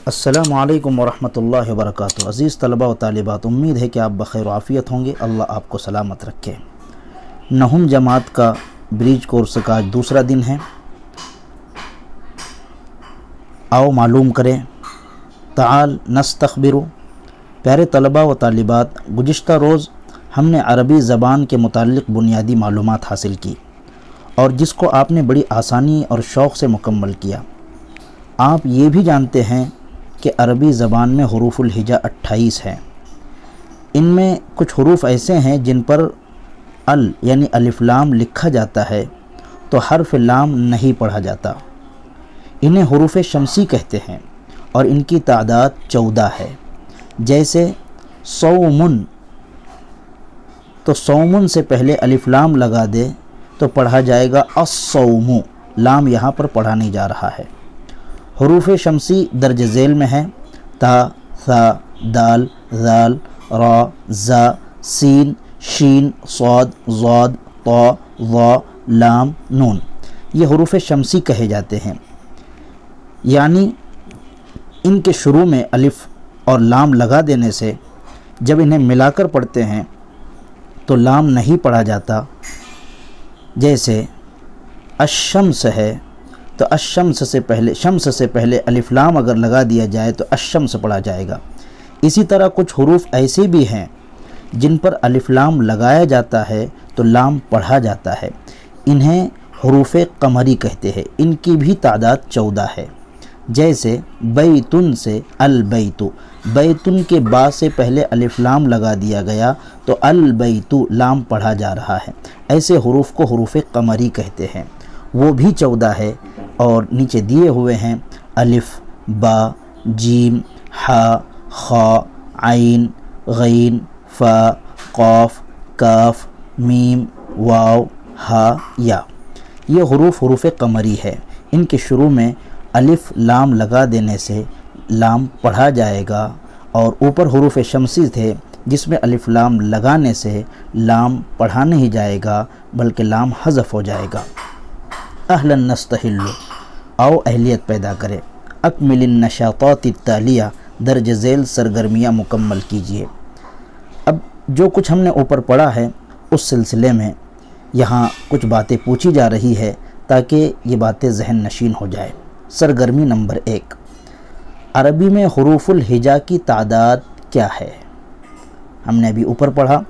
السلام علیکم ورحمۃ اللہ وبرکاتہ۔ عزیز طلبہ و طالبات، امید ہے کہ آپ بخیر و عافیت ہوں گے۔ اللہ آپ کو سلامت رکھے۔ نہم جماعت کا بریج کورس کا آج دوسرا دن ہے۔ آؤ معلوم کریں، تعال نستخبرو۔ پیارے طلبہ و طالبات، گزشتہ روز ہم نے عربی زبان کے متعلق بنیادی معلومات حاصل کی اور جس کو آپ نے بڑی آسانی اور شوق سے مکمل کیا۔ آپ یہ بھی جانتے ہیں کہ عربی زبان میں حروف الہجا 28 ہیں۔ ان میں کچھ حروف ایسے ہیں جن پر ال یعنی الف لام لکھا جاتا ہے تو حرف لام نہیں پڑھا جاتا۔ انہیں حروف شمسی کہتے ہیں اور ان کی تعداد 14 ہے۔ جیسے صومن، تو صومن سے پہلے الف لام لگا دے تو پڑھا جائے گا الصوم، لام یہاں پر پڑھا نہیں جا رہا ہے۔ حروف شمسی درج ذیل میں ہیں: تا، ثا، دال، ذال، را، زا، سین، شین، صاد، ضاد، طا، ظا، لام، نون۔ یہ حروف شمسی کہے جاتے ہیں، یعنی ان کے شروع میں الف اور لام لگا دینے سے جب انہیں ملا کر پڑھتے ہیں تو لام نہیں پڑھا جاتا۔ جیسے الشمس ہے تو الشمس سے پہلے، شمس سے پہلے الف لام اگر لگا دیا جائے تو الشمس پڑھا جائے گا۔ اسی طرح کچھ حروف ایسے بھی ہیں جن پر الف لام لگایا جاتا ہے تو لام پڑھا جاتا ہے۔ انہیں حروف قمری کہتے ہیں۔ ان کی بھی تعداد 14 ہے۔ جیسے بیتن سے البیت، بیتن کے با سے پہلے الف لام لگا دیا گیا تو البیت لام پڑھا جا رہا ہے۔ ایسے حروف کو حروف قمری کہتے ہیں، وہ بھی 14 ہے اور نیچے دیے ہوئے ہیں: الف، با، جیم، حا، خا، عین، غین، فا، قاف، کاف، میم، واو، ہا، یا۔ یہ حروف قمری ہے۔ ان کے شروع میں الف لام لگا دینے سے لام پڑھا جائے گا، اور اوپر حروف شمسی تھے جس میں الف لام لگانے سے لام پڑھا نہیں جائے گا بلکہ لام حذف ہو جائے گا۔ اہلا نستحل، آؤ اہلیت پیدا کرے۔ اکمل النشاطات التالیہ، درج ذیل سرگرمیاں مکمل کیجیے۔ اب جو کچھ ہم نے اوپر پڑھا ہے اس سلسلے میں یہاں کچھ باتیں پوچھی جا رہی ہے تاکہ یہ باتیں ذہن نشین ہو جائے۔ سرگرمی نمبر 1، عربی میں حروف الہجا کی تعداد کیا ہے؟ ہم نے ابھی اوپر پڑھا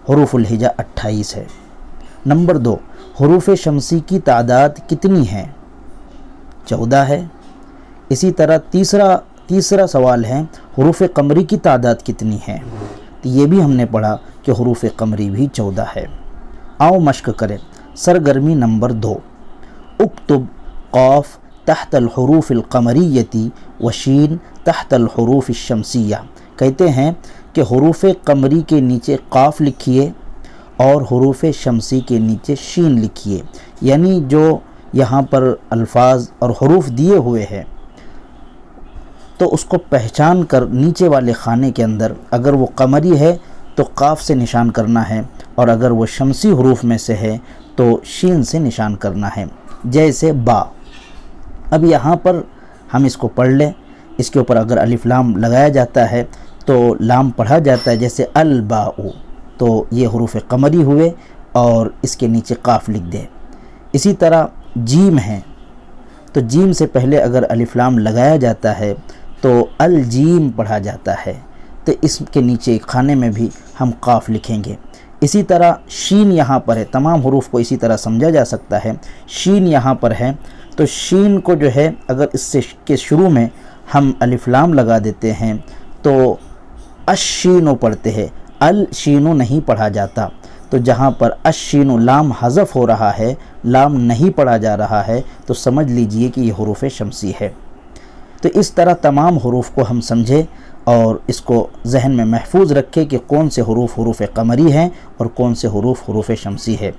حروف الہجا 28 ہے۔ نمبر 2، حروف شمسی کی تعداد کتنی ہے؟ 14 ہے۔ اسی طرح تیسرا سوال ہے حروف قمری کی تعداد کتنی ہے؟ تو یہ بھی ہم نے پڑھا کہ حروف قمری بھی 14 ہے۔ آؤ مشق کریں۔ سرگرمی نمبر 2، اکتب قاف تحت الحروف القمریتی وشین تحت الحروف الشمسیہ۔ کہتے ہیں کہ حروف قمری کے نیچے قاف لکھیے اور حروف شمسی کے نیچے شین لکھیے، یعنی جو یہاں پر الفاظ اور حروف دیے ہوئے ہیں تو اس کو پہچان کر نیچے والے خانے کے اندر اگر وہ قمری ہے تو قاف سے نشان کرنا ہے، اور اگر وہ شمسی حروف میں سے ہے تو شین سے نشان کرنا ہے۔ جیسے با، اب یہاں پر ہم اس کو پڑھ لیں۔ اس کے اوپر اگر الف لام لگایا جاتا ہے تو لام پڑھا جاتا ہے، جیسے الباء، تو یہ حروف قمری ہوئے اور اس کے نیچے قاف لکھ دے۔ اسی طرح جیم ہے تو جیم سے پہلے اگر الف لام لگایا جاتا ہے تو الجیم پڑھا جاتا ہے، تو اس کے نیچے خانے میں بھی ہم قاف لکھیں گے۔ اسی طرح شین یہاں پر ہے، تمام حروف کو اسی طرح سمجھا جا سکتا ہے۔ شین یہاں پر ہے تو شین کو جو ہے اگر اس سے کے شروع میں ہم الف لام لگا دیتے ہیں تو الشینو پڑھتے ہیں، الشینو نہیں پڑھا جاتا۔ تو جہاں پر الشینو لام حذف ہو رہا ہے، لام نہیں پڑھا جا رہا ہے، تو سمجھ لیجئے کہ یہ حروف شمسی ہے۔ تو اس طرح تمام حروف کو ہم سمجھے اور اس کو ذہن میں محفوظ رکھے کہ کون سے حروف قمری ہیں اور کون سے حروف شمسی ہے۔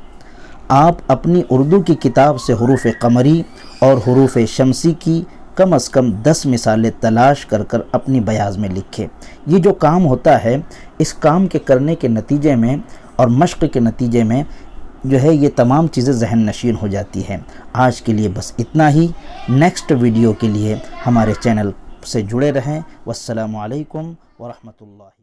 آپ اپنی اردو کی کتاب سے حروف قمری اور حروف شمسی کی کم از کم 10 مثالیں تلاش کر کر اپنی بیاض میں لکھیں۔ یہ جو کام ہوتا ہے، اس کام کے کرنے کے نتیجے میں اور مشق کے نتیجے میں جو ہے یہ تمام چیزیں ذہن نشین ہو جاتی ہیں۔ آج کے لیے بس اتنا ہی۔ نیکسٹ ویڈیو کے لیے ہمارے چینل سے جڑے رہیں۔ والسلام علیکم ورحمۃ اللہ۔